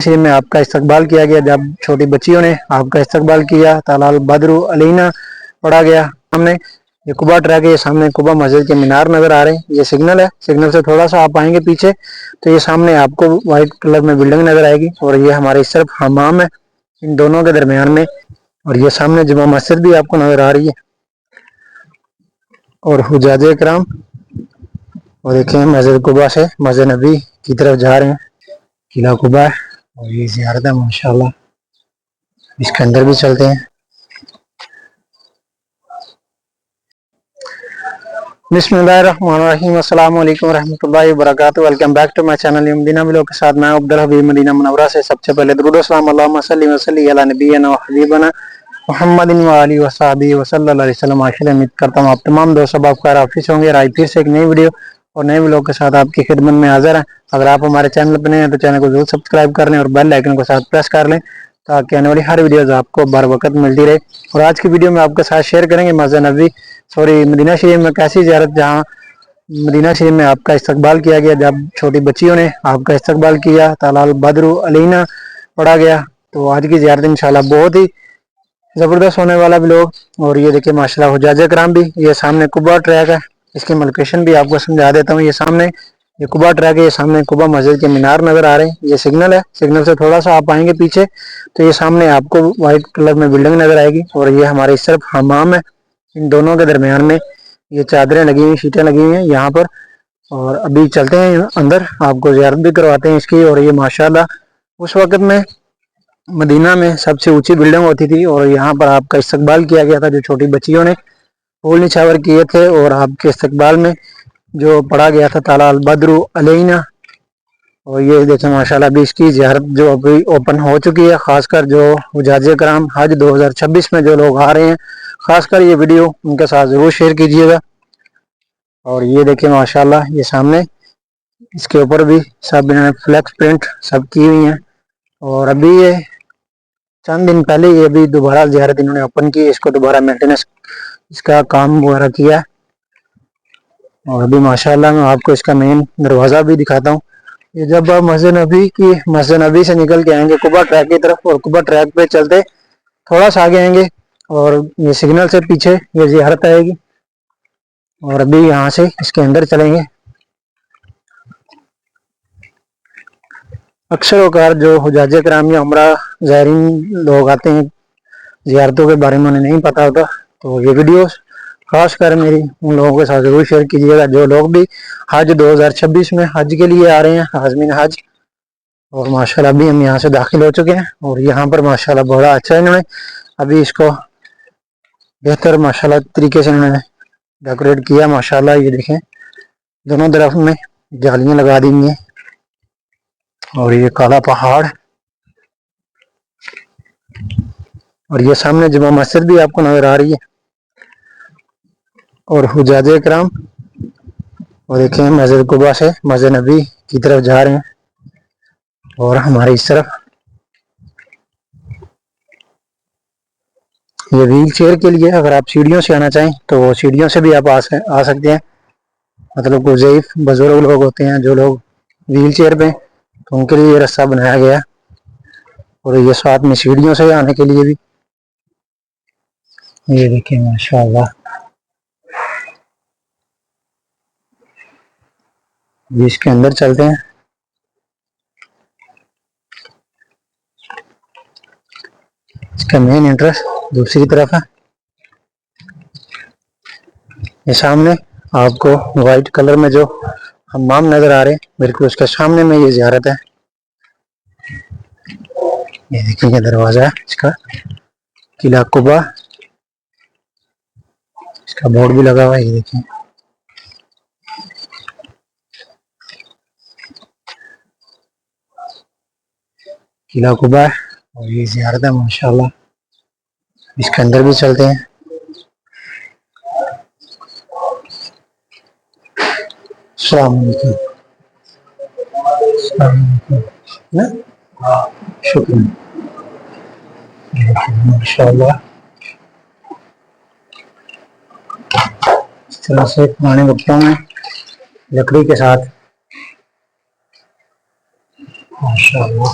मसीह में आपका इस्तकबाल किया गया। जब छोटी बच्चियों ने आपका इस्तकबाल किया, तालाल बद्रु अलैना पढ़ा गया। सामने ये कुबा ट्रैक है, ये सामने कुबा मस्जिद के मीनार नजर आ रहे हैं। ये सिग्नल है, सिग्नल से थोड़ा सा आप आएंगे पीछे तो ये सामने आपको व्हाइट कलर में बिल्डिंग नजर आएगी और ये हमारी सिर्फ हमाम है इन दोनों के दरमियान में। और ये सामने जुमा मस्जिद भी आपको नजर आ रही है और हुजाजे कराम। और देखें मस्जिद कुबा से मस्जिद नबी की तरफ जा रहे हैं। किला कुबा है और ये ज़ियारत है माशाल्लाह। इसके अंदर भी चलते हैं। बिस्मिल्लाहिर्रहमानिर्रहीम, अस्सलाम वालेकुम रहमतुल्लाहि व बरकातुहू। Welcome back to my channel Medina vlog के साथ मैं अब्दुल हबीब मदीना मुनव्वरा से। सबसे पहले दुरूद व सलाम अल्लाहुम्मा सल्लि व सल्लिम अला नबिय्यिना व हबीबिना मुहम्मदिन व आलिहि व सहाबिहि व सल्लल्लाहु अलैहि वसल्लम। माशाल्लाह उम्मीद करता हूँ आप तमाम दोस्त सब खैर आफिस होंगे। आज फिर से एक नई वीडियो और नए व्लॉग के साथ आपकी खिदमत में हाजिर है। अगर आप हमारे चैनल पर नए हैं तो चैनल को जरूर सब्सक्राइब कर लें और बेल आइकन को साथ प्रेस कर लें ताकि आने वाली हर वीडियोज़ आपको बर वक्त मिलती रहे। और आज की वीडियो में आपके साथ शेयर करेंगे मस्जिद नबी मदीना शरीफ में कैसी ज़ियारत, जहाँ मदीना शरीफ में आपका इस्तकबाल किया गया। जब छोटी बच्चियों ने आपका इस्तकबाल किया, तालाल बद्रु अलैना पढ़ा गया। तो आज की ज़ियारत इंशाल्लाह बहुत ही ज़बरदस्त होने वाला व्लॉग। और ये देखिए माशाल्लाह हुज्जाज कराम भी, ये सामने कुबा ट्रैक है। इसकी लोकेशन भी आपको समझा देता हूँ। ये सामने ये कुबा ट्रैक है, ये सामने कुबा मस्जिद के मीनार नज़र आ रहे हैं। ये सिग्नल है, सिग्नल से थोड़ा सा आप आएंगे पीछे तो ये सामने आपको व्हाइट कलर में बिल्डिंग नज़र आएगी और ये हमारी सिर्फ हमाम है इन दोनों के दरमियान में। ये चादरें लगी हुई, शीटें लगी हुई हैं यहाँ पर। और अभी चलते हैं अंदर, आपको ज़ियारत भी करवाते हैं इसकी। और ये माशाल्लाह उस वक़्त में मदीना में सबसे ऊंची बिल्डिंग होती थी और यहाँ पर आपका इस्तकबाल किया गया था। जो छोटी बच्चियों ने फूल निछावर किए थे और आपके इस्तकबाल में जो पढ़ा गया था ताला अल बद्रु अलैना। और ये देखें माशाल्लाह अभी इसकी ज़ियारत जो अभी ओपन हो चुकी है। ख़ासकर जो हुज्जाजे कराम हज 2026 में जो लोग आ रहे हैं, ख़ासकर ये वीडियो उनके साथ ज़रूर शेयर कीजिएगा। और ये देखिए माशाल्लाह ये सामने इसके ऊपर भी सब इन्होंने फ्लैक्स प्रिंट सब की हुई हैं। और अभी ये चंद दिन पहले ये भी दोबारा ज़ियारत इन्होंने ओपन की, इसको दोबारा मेंटेनेंस इसका काम वगैरह किया। और अभी माशाल्लाह मैं आपको इसका मेन दरवाज़ा भी दिखाता हूँ। ये जब आप मस्जिद नबी से निकल के आएंगे कुबा ट्रैक की तरफ और कुबा ट्रैक पे चलते थोड़ा सा आगे आएंगे और ये सिग्नल से पीछे ये ज़ियारत आएगी। और अभी यहाँ से इसके अंदर चलेंगे। अक्सर औकार जो हुज्जाजे कराम या उम्रा ज़ायरीन लोग आते हैं, ज़ियारतों के बारे में उन्हें नहीं पता होता, तो ये वीडियो खास कर मेरी उन लोगों के साथ ज़रूर शेयर कीजिएगा जो लोग भी हज 2026 में हज के लिए आ रहे हैं, हाज़मीन हज। और माशाल्लाह अभी हम यहाँ से दाखिल हो चुके हैं और यहाँ पर माशाल्लाह बड़ा अच्छा इन्होंने अभी इसको बेहतर माशाल्लाह तरीके से इन्होंने डेकोरेट किया। माशाल्लाह ये देखें दोनों तरफ में जालियाँ लगा दी हुई हैं और ये काला पहाड़ और ये सामने जुमा मस्जिद भी आपको नज़र आ रही है। और हुज्जाजे कराम और देखें मस्जिद कुबा से मस्जिद नबी की तरफ जा रहे हैं और हमारी इस तरफ ये व्हील चेयर के लिए अगर आप सीढ़ियों से आना चाहें तो वो सीढ़ियों से भी आप आ सकते हैं। मतलब को ज़ईफ बुजुर्ग लोग होते हैं जो लोग व्हील चेयर पे, तो उनके लिए ये रास्ता बनाया गया। और ये साथ में सीढ़ियों से आने के लिए भी ये देखिए माशाल्लाह ये इसके अंदर चलते हैं। इसका मेन इंटरेस्ट दूसरी तरफ है। ये सामने आपको वाइट कलर में जो हम्माम नज़र आ रहे हैं, बिल्कुल उसके सामने में ये ज़ियारत है। ये देखिए दरवाज़ा है इसका, किला कुबा, इसका बोर्ड भी लगा हुआ है। ये देखिए किला कुबा है और ये ज़ियारत है माशाल्लाह। इसके अंदर भी चलते हैं। अस्सलाम वालेकुम। शुक्रिया माशाल्लाह। इस तरह से पुराने वक्तों में लकड़ी के साथ माशाल्लाह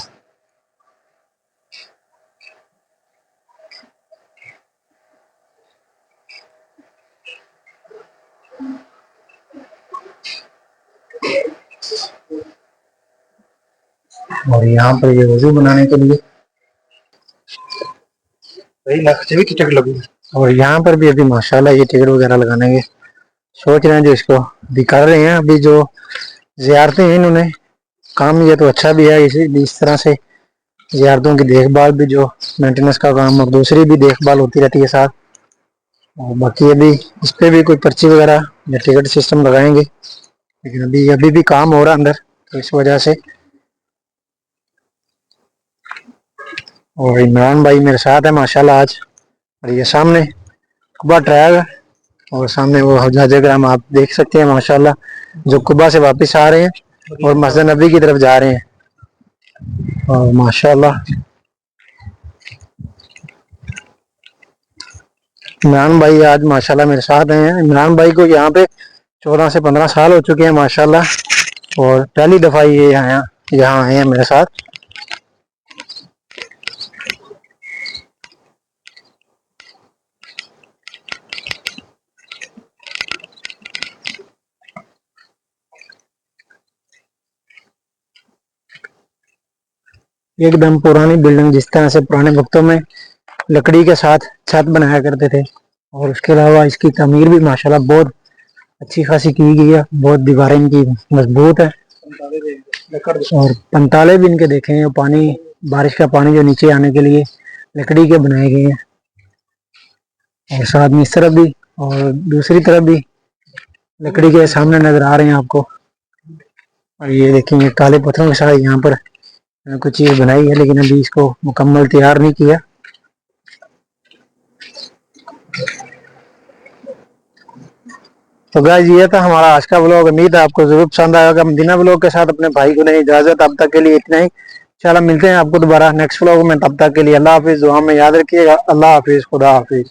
और यहाँ पर ये वजू बनाने के लिए टिकट लगी। और यहाँ पर भी अभी माशाल्लाह ये टिकट वगैरह लगाने के सोच रहे हैं, जो इसको भी कर रहे हैं अभी। जो ज़ियारतें हैं इन्होंने काम, ये तो अच्छा भी है, इस तरह से ज़ियारतों की देखभाल भी, जो मेंटेनेंस का काम और दूसरी भी देखभाल होती रहती है साथ। और बाकी अभी इस पर भी कोई पर्ची वगैरह या टिकट सिस्टम लगाएंगे, लेकिन अभी भी काम हो रहा है अंदर, तो इस वजह से। और इमरान भाई मेरे साथ है माशाल्लाह आज। और ये सामने कुबा ट्रैक है, और सामने वो हजाजग्राम आप देख सकते हैं माशाल्लाह, जो कुबा से वापस आ रहे हैं और मस्जिद नबी की तरफ जा रहे हैं। और माशाल्लाह इमरान भाई आज माशाल्लाह मेरे साथ हैं। इमरान भाई को यहाँ पे 14 से 15 साल हो चुके हैं माशाल्लाह, और पहली दफ़ा ये यहाँ आए हैं मेरे साथ। एकदम पुरानी बिल्डिंग, जिस तरह से पुराने वक्तों में लकड़ी के साथ छत बनाया करते थे। और उसके अलावा इसकी तमीर भी माशाल्लाह बहुत अच्छी खासी की गई है, बहुत दीवारें इनकी मजबूत है। और पंताले भी इनके देखे हैं, पानी, बारिश का पानी जो नीचे आने के लिए लकड़ी के बनाए गए हैं। और साथ में इस तरफ भी और दूसरी तरफ भी लकड़ी के सामने नजर आ रहे हैं आपको। और ये देखेंगे काले पत्थरों के साथ यहाँ पर कुछ चीज बनाई है, लेकिन अभी इसको मुकम्मल तैयार नहीं किया। तो गाइस ये था हमारा आज का व्लॉग। उम्मीद है आपको जरूर पसंद आएगा। मदीना व्लॉग के साथ अपने भाई को नहीं इजाजत, अब तक के लिए इतना ही। चलो मिलते हैं आपको दोबारा नेक्स्ट व्लॉग में, तब तक के लिए अल्लाह हाफिज। दुआ में याद रखिएगा। अल्लाह हाफिज, खुदा हाफिज।